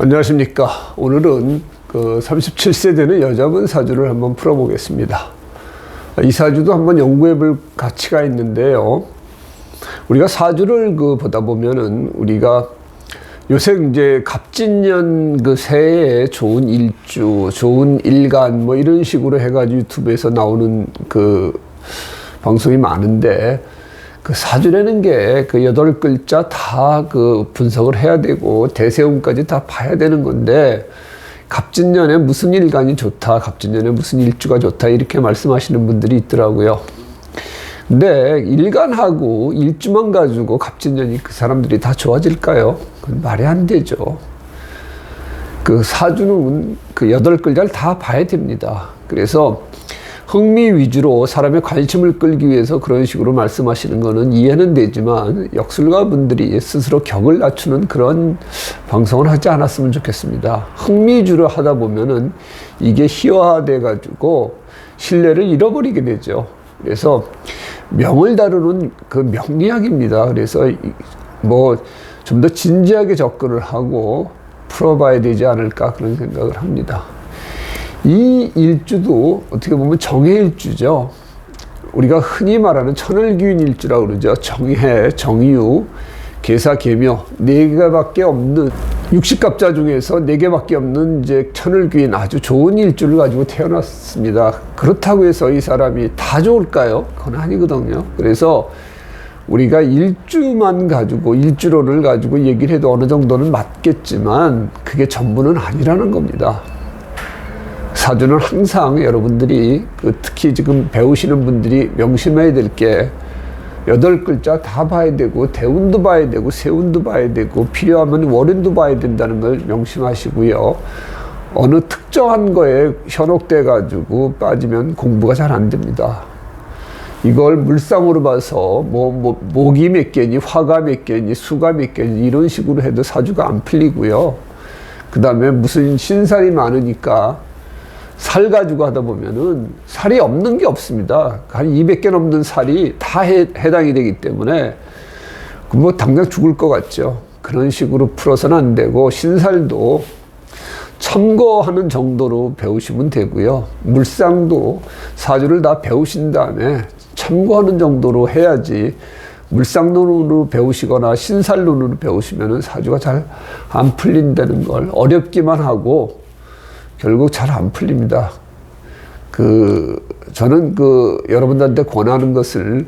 안녕하십니까. 오늘은 그 37세 되는 여자분 사주를 한번 풀어보겠습니다. 이 사주도 한번 연구해 볼 가치가 있는데요. 우리가 사주를 보다 보면은 우리가 요새 이제 갑진년 그 새해 좋은 일주, 좋은 일간 뭐 이런 식으로 해가지고 유튜브에서 나오는 그 방송이 많은데, 그 사주라는 게 그 8글자 다 그 분석을 해야 되고 대세운까지 다 봐야 되는 건데, 갑진년에 무슨 일간이 좋다, 갑진년에 무슨 일주가 좋다 이렇게 말씀하시는 분들이 있더라고요. 근데 일간하고 일주만 가지고 갑진년이 그 사람들이 다 좋아질까요? 그건 말이 안 되죠. 그 사주는 그 8글자를 다 봐야 됩니다. 그래서 흥미 위주로 사람의 관심을 끌기 위해서 그런 식으로 말씀하시는 거는 이해는 되지만, 역술가 분들이 스스로 격을 낮추는 그런 방송을 하지 않았으면 좋겠습니다. 흥미 위주로 하다 보면은 이게 희화화돼 가지고 신뢰를 잃어버리게 되죠. 그래서 명을 다루는 그 명리학입니다. 그래서 뭐 좀 더 진지하게 접근을 하고 풀어봐야 되지 않을까 그런 생각을 합니다. 이 일주도 어떻게 보면 정해일주죠. 우리가 흔히 말하는 천을귀인 일주라고 그러죠. 정해, 정유, 계사, 계묘 4개밖에 없는 60갑자 중에서 4개밖에 없는 이제 천을귀인 아주 좋은 일주를 가지고 태어났습니다. 그렇다고 해서 이 사람이 다 좋을까요? 그건 아니거든요. 그래서 우리가 일주만 가지고, 일주로를 가지고 얘기를 해도 어느 정도는 맞겠지만 그게 전부는 아니라는 겁니다. 사주는 항상 여러분들이 특히 지금 배우시는 분들이 명심해야 될 게 8글자 다 봐야 되고, 대운도 봐야 되고, 세운도 봐야 되고, 필요하면 월운도 봐야 된다는 걸 명심하시고요. 어느 특정한 거에 현혹돼 가지고 빠지면 공부가 잘 안 됩니다. 이걸 물상으로 봐서 목이 몇 개니, 화가 몇 개니, 수가 몇 개니 이런 식으로 해도 사주가 안 풀리고요. 그 다음에 무슨 신살이 많으니까 살 가지고 하다 보면은 살이 없는 게 없습니다. 한 200개 넘는 살이 다 해당이 되기 때문에 뭐 당장 죽을 것 같죠. 그런 식으로 풀어서는 안 되고, 신살도 참고하는 정도로 배우시면 되고요. 물상도 사주를 다 배우신 다음에 참고하는 정도로 해야지, 물상론으로 배우시거나 신살론으로 배우시면은 사주가 잘 안 풀린다는 걸, 어렵기만 하고 결국 잘 안 풀립니다. 저는 여러분들한테 권하는 것을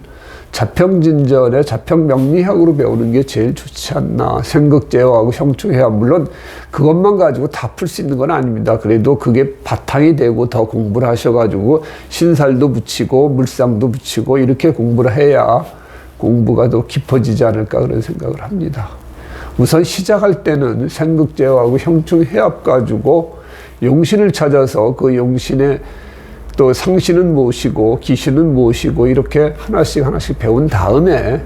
자평진전에 자평명리학으로 배우는 게 제일 좋지 않나. 생극제어하고 형충해야, 물론 그것만 가지고 다 풀 수 있는 건 아닙니다. 그래도 그게 바탕이 되고 더 공부를 하셔가지고 신살도 붙이고 물상도 붙이고 이렇게 공부를 해야 공부가 더 깊어지지 않을까 그런 생각을 합니다. 우선 시작할 때는 생극제어하고 형충해합 가지고 용신을 찾아서 그 용신의 또 상신은 무엇이고 기신은 무엇이고 이렇게 하나씩 배운 다음에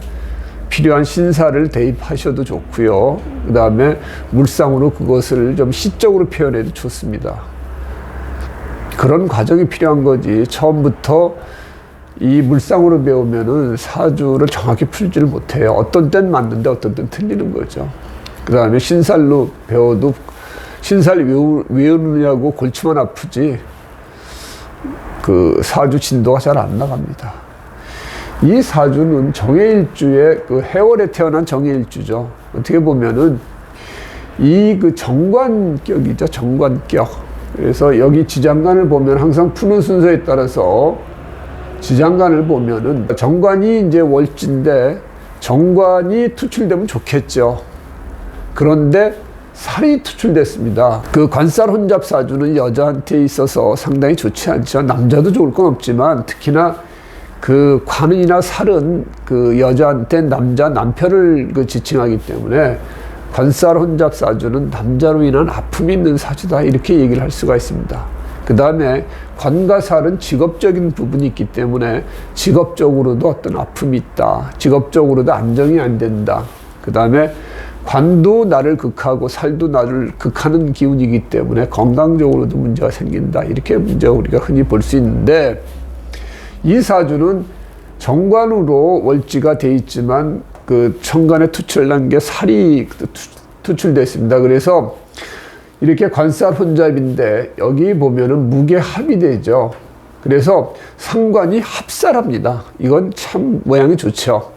필요한 신사를 대입하셔도 좋고요. 그 다음에 물상으로 그것을 좀 시적으로 표현해도 좋습니다. 그런 과정이 필요한 거지, 처음부터 이 물상으로 배우면은 사주를 정확히 풀지를 못해요. 어떤 땐 맞는데 어떤 땐 틀리는 거죠. 그 다음에 신살로 배워도 신살 외우느냐고 골치만 아프지 그 사주 진도가 잘 안 나갑니다. 이 사주는 정해일주의 해월에 태어난 정해일주죠. 어떻게 보면은 이 정관격이죠. 정관격. 그래서 여기 지장간을 보면 항상 푸는 순서에 따라서 지장간을 보면은 정관이 이제 월지인데 정관이 투출되면 좋겠죠. 그런데 살이 투출됐습니다. 관살 혼잡 사주는 여자한테 있어서 상당히 좋지 않죠. 남자도 좋을 건 없지만 특히나 관이나 살은 여자한테 남편을 지칭하기 때문에 관살 혼잡 사주는 남자로 인한 아픔이 있는 사주다 이렇게 얘기를 할 수가 있습니다. 그 다음에 관과 살은 직업적인 부분이 있기 때문에 직업적으로도 어떤 아픔이 있다. 직업적으로도 안정이 안 된다. 그 다음에 관도 나를 극하고 살도 나를 극하는 기운이기 때문에 건강적으로도 문제가 생긴다. 이렇게 문제가 우리가 흔히 볼 수 있는데, 이 사주는 정관으로 월지가 돼 있지만 천간에 투출난 게 살이 투출됐습니다. 그래서 이렇게 관살 혼잡인데 여기 보면은 무게합이 되죠. 그래서 상관이 합살합니다. 이건 참 모양이 좋죠.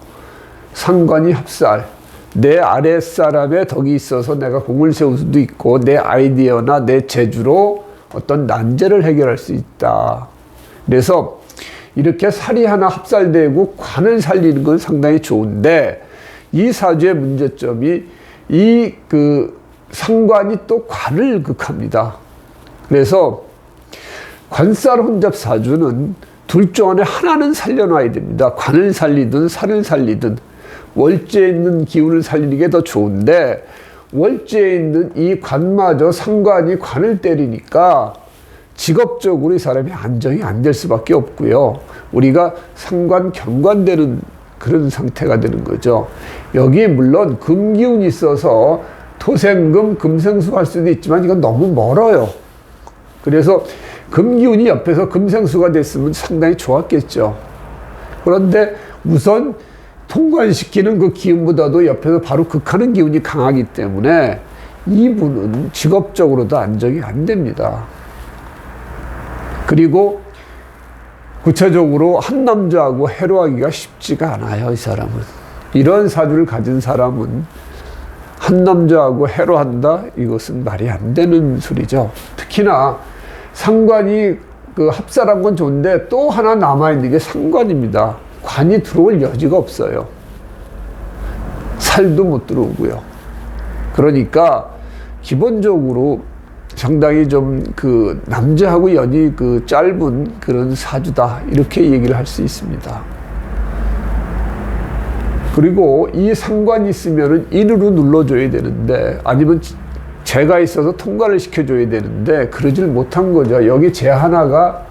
상관이 합살. 내 아랫사람의 덕이 있어서 내가 공을 세울 수도 있고 내 아이디어나 내 재주로 어떤 난제를 해결할 수 있다. 그래서 이렇게 살이 하나 합살되고 관을 살리는 건 상당히 좋은데 이 사주의 문제점이 이 상관이 또 관을 극합니다. 그래서 관살 혼잡 사주는 둘 중 안에 하나는 살려놔야 됩니다. 관을 살리든 살을 살리든 월지에 있는 기운을 살리는 게 더 좋은데 월지에 있는 이 관마저 상관이 관을 때리니까 직업적으로 이 사람이 안정이 안 될 수밖에 없고요. 우리가 상관 경관되는 그런 상태가 되는 거죠. 여기 물론 금기운이 있어서 토생금, 금생수 할 수도 있지만 이건 너무 멀어요. 그래서 금기운이 옆에서 금생수가 됐으면 상당히 좋았겠죠. 그런데 우선 통관시키는 그 기운보다도 옆에서 바로 극하는 기운이 강하기 때문에 이분은 직업적으로도 안정이 안 됩니다. 그리고 구체적으로 한 남자하고 해로하기가 쉽지가 않아요, 이 사람은. 이런 사주를 가진 사람은 한 남자하고 해로한다? 이것은 말이 안 되는 소리죠. 특히나 상관이 합살한 건 좋은데 또 하나 남아있는 게 상관입니다. 관이 들어올 여지가 없어요. 살도 못 들어오고요. 그러니까 기본적으로 상당히 좀 남자하고 연이 짧은 그런 사주다. 이렇게 얘기를 할 수 있습니다. 그리고 이 상관이 있으면은 인으로 눌러줘야 되는데 아니면 재가 있어서 통과를 시켜줘야 되는데 그러질 못한 거죠. 여기 재 하나가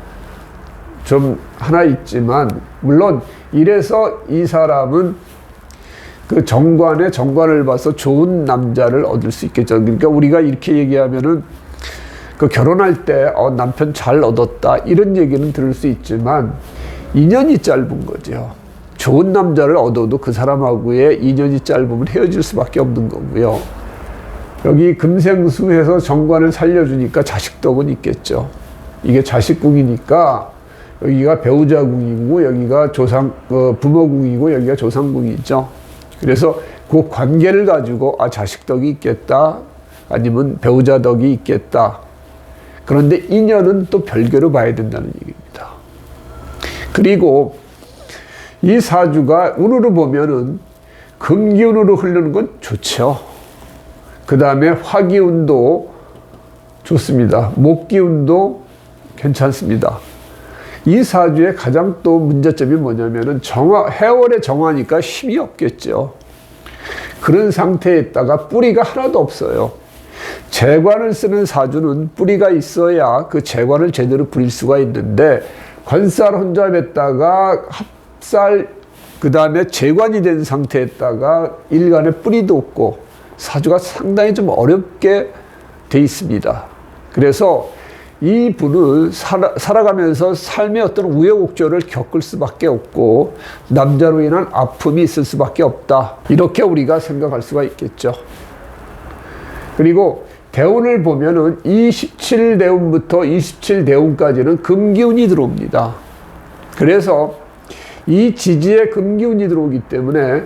좀 하나 있지만 물론 이래서 이 사람은 정관을 봐서 좋은 남자를 얻을 수 있겠죠. 그러니까 우리가 이렇게 얘기하면은 결혼할 때 남편 잘 얻었다 이런 얘기는 들을 수 있지만 인연이 짧은 거죠. 좋은 남자를 얻어도 그 사람하고의 인연이 짧으면 헤어질 수밖에 없는 거고요. 여기 금생수해서 정관을 살려주니까 자식덕은 있겠죠. 이게 자식궁이니까 여기가 배우자궁이고 여기가 부모궁이고 여기가 조상궁이죠. 그래서 그 관계를 가지고 자식덕이 있겠다 아니면 배우자덕이 있겠다. 그런데 인연은 또 별개로 봐야 된다는 얘기입니다. 그리고 이 사주가 운으로 보면은 금기운으로 흐르는 건 좋죠. 그 다음에 화기운도 좋습니다. 목기운도 괜찮습니다. 이 사주의 가장 또 문제점이 뭐냐면은 해월의 정화니까 힘이 없겠죠. 그런 상태에 있다가 뿌리가 하나도 없어요. 재관을 쓰는 사주는 뿌리가 있어야 그 재관을 제대로 부릴 수가 있는데 관살 혼잡했다가 합살 그 다음에 재관이 된 상태에다가 일간에 뿌리도 없고 사주가 상당히 좀 어렵게 돼 있습니다. 그래서 이 분은 살아가면서 삶의 어떤 우여곡절을 겪을 수밖에 없고 남자로 인한 아픔이 있을 수밖에 없다. 이렇게 우리가 생각할 수가 있겠죠. 그리고 대운을 보면은 27대운부터 27대운까지는 금기운이 들어옵니다. 그래서 이 지지에 금기운이 들어오기 때문에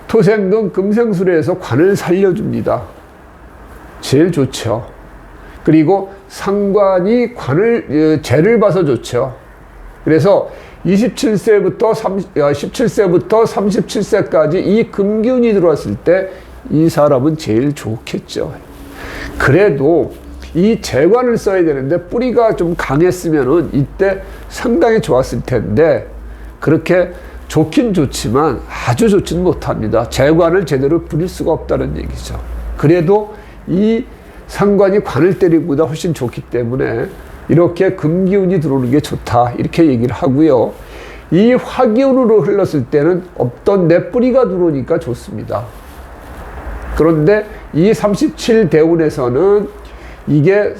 토생금 금생술에서 관을 살려줍니다. 제일 좋죠. 그리고 상관이 재를 봐서 좋죠. 그래서 17세부터 37세까지 이 금기운이 들어왔을 때 이 사람은 제일 좋겠죠. 그래도 이 재관을 써야 되는데 뿌리가 좀 강했으면은 이때 상당히 좋았을 텐데 그렇게 좋긴 좋지만 아주 좋지는 못합니다. 재관을 제대로 부릴 수가 없다는 얘기죠. 그래도 이 상관이 관을 때리기보다 훨씬 좋기 때문에 이렇게 금기운이 들어오는 게 좋다 이렇게 얘기를 하고요. 이 화기운으로 흘렀을 때는 없던 내 뿌리가 들어오니까 좋습니다. 그런데 이 37대운에서는 이게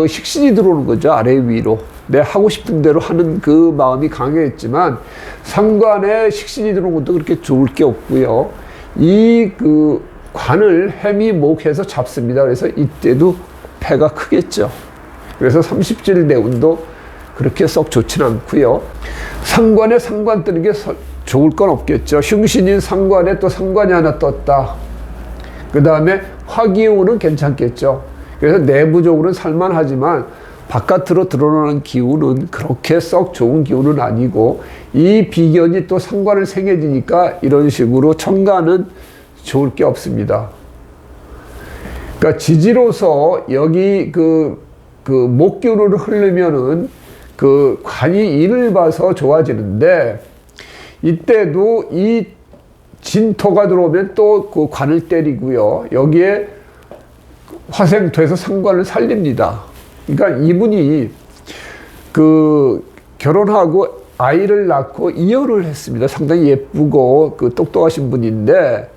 식신이 들어오는 거죠. 아래 위로. 내 하고 싶은 대로 하는 그 마음이 강했지만 상관에 식신이 들어오는 것도 그렇게 좋을 게 없고요. 이 관을 해미 목해서 잡습니다. 그래서 이때도 폐가 크겠죠. 그래서 37대운도 그렇게 썩 좋진 않고요. 상관에 상관 뜨는 게 좋을 건 없겠죠. 흉신인 상관에 또 상관이 하나 떴다. 그 다음에 화기운은 괜찮겠죠. 그래서 내부적으로는 살만하지만 바깥으로 드러나는 기운은 그렇게 썩 좋은 기운은 아니고, 이 비견이 또 상관을 생해지니까 이런 식으로 천간은 좋을 게 없습니다. 그러니까 지지로서 여기 그 목기운으로 흐르면은 그 관이 인을 봐서 좋아지는데, 이때도 이 진토가 들어오면 또 그 관을 때리고요. 여기에 화생돼서 상관을 살립니다. 그러니까 이분이 그 결혼하고 아이를 낳고 이혼을 했습니다. 상당히 예쁘고 그 똑똑하신 분인데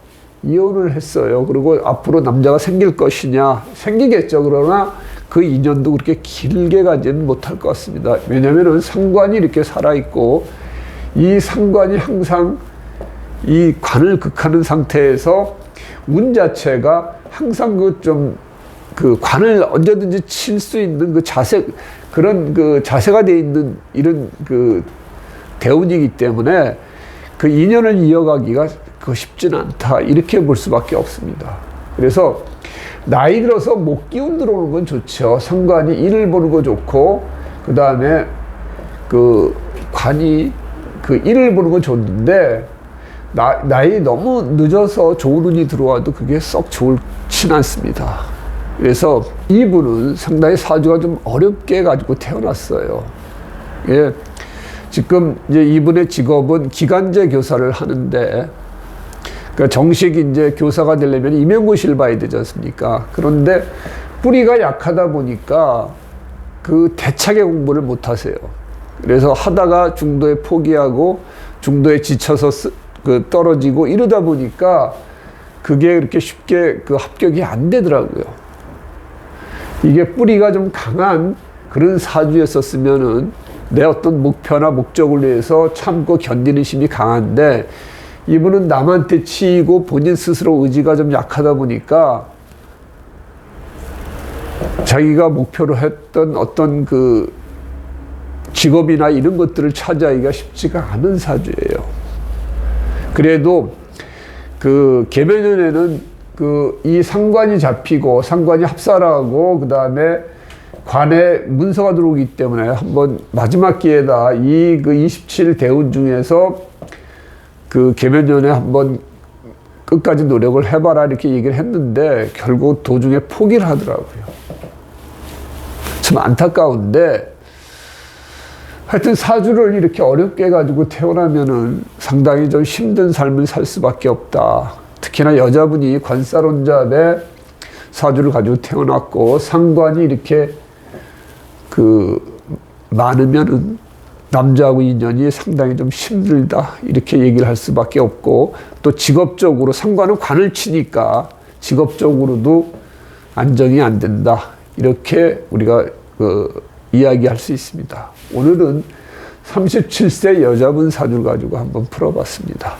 이혼을 했어요. 그리고 앞으로 남자가 생길 것이냐, 생기겠죠. 그러나 그 인연도 그렇게 길게 가지는 못할 것 같습니다. 왜냐하면 상관이 이렇게 살아있고, 이 상관이 항상 이 관을 극하는 상태에서 운 자체가 항상 그 관을 언제든지 칠 수 있는 그 자세, 그런 그 자세가 돼 있는 이런 그 대운이기 때문에 그 인연을 이어가기가 쉽지는 않다. 이렇게 볼 수밖에 없습니다. 그래서 나이 들어서 목기운 들어오는 건 좋죠. 상관이 인을 보는 거 좋고, 그 다음에 그 관이 그 인을 보는 건 좋은데, 나이 너무 늦어서 좋은 운이 들어와도 그게 썩 좋진 않습니다. 그래서 이분은 상당히 사주가 좀 어렵게 가지고 태어났어요. 예. 지금 이제 이분의 직업은 기간제 교사를 하는데, 그러니까 정식 이제 교사가 되려면 임용고시를 봐야 되지 않습니까? 그런데 뿌리가 약하다 보니까 그 대차게 공부를 못 하세요. 그래서 하다가 중도에 포기하고 중도에 지쳐서 떨어지고 이러다 보니까 그게 그렇게 쉽게 그 합격이 안 되더라고요. 이게 뿌리가 좀 강한 그런 사주였었으면은 내 어떤 목표나 목적을 위해서 참고 견디는 힘이 강한데, 이분은 남한테 치이고 본인 스스로 의지가 좀 약하다 보니까 자기가 목표로 했던 어떤 그 직업이나 이런 것들을 차지하기가 쉽지가 않은 사주예요. 그래도 그 계명년에는 이 상관이 잡히고 상관이 합살하고 그 다음에 관에 문서가 들어오기 때문에 한번 마지막 기회다. 이 그 27 대운 중에서 그 계명년에 한번 끝까지 노력을 해봐라 이렇게 얘기를 했는데 결국 도중에 포기를 하더라고요. 참 안타까운데, 하여튼 사주를 이렇게 어렵게 가지고 태어나면은 상당히 좀 힘든 삶을 살 수밖에 없다. 특히나 여자분이 관사론잡의 사주를 가지고 태어났고 상관이 이렇게 많으면은 남자하고 인연이 상당히 좀 힘들다. 이렇게 얘기를 할 수밖에 없고, 또 직업적으로 상관은 관을 치니까 직업적으로도 안정이 안 된다. 이렇게 우리가 이야기할 수 있습니다. 오늘은 37세 여자분 사주를 가지고 한번 풀어봤습니다.